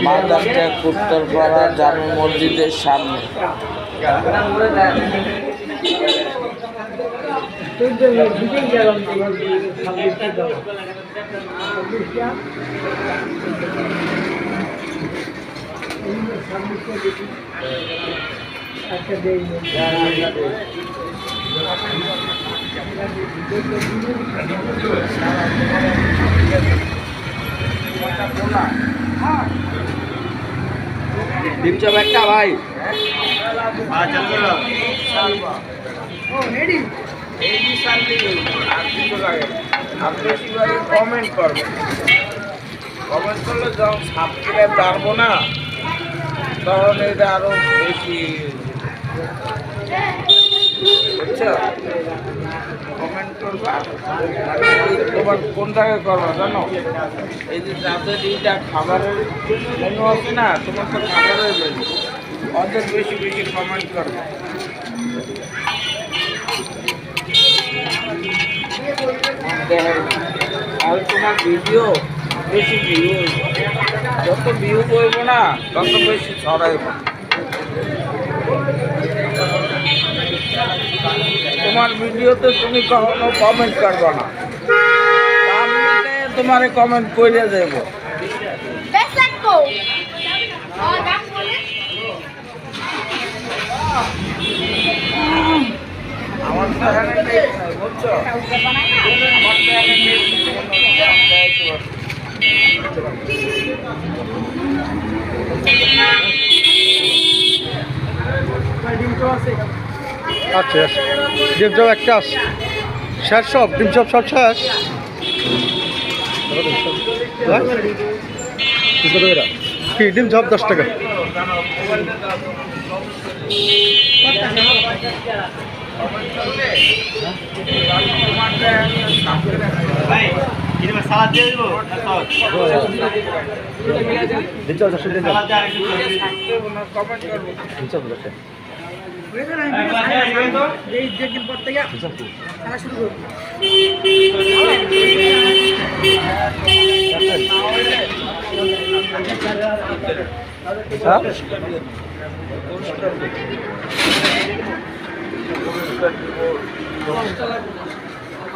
মাদারটেক উত্তরপাড়া জামে মসজিদের সামনে। ডিপচাপ একটা ভাই কমেন্ট করবেন, কমেন্ট করলে যখন সাবস্ক্রাইব বাড়বো না তখন এটা আরো বেশি বুঝছো। কমেন্ট করবা, তোমার কোনটাকে করবা জানো, এই যে যাদের এইটা খাবারের মেনু আছে না, তোমার তো খাবারের মেনু, ওদের বেশি বেশি কমেন্ট করবে। আর তোমার ভিডিও বেশি ভিউ, যত ভিউ করবো না তত বেশি ছড়াইব। তোমার ভিডিওতে তুমি কখনো কমেন্ট করবো না, তোমার কমেন্ট করে দেবো। আমার তো এখানে নেই বুঝছো, আমার তো এখানে নেই। আচ্ছা ডিম চপ একটা শেষ, সব ডিম চপ সব শেষ। কি ডিম চপ 10 টাকা।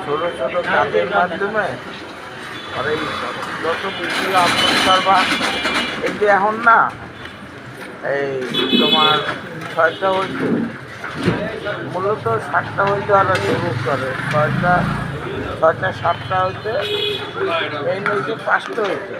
ছোট ছোট কাজের মাধ্যমে আর এই যত ভিডিও আপলোড করবা, এই যে এখন না এই তোমার 6টা হইতে মূলত 7টা হইতে আরো শুরু করে, 6টা 7টা হইতে এই নইতে 5টা হইতে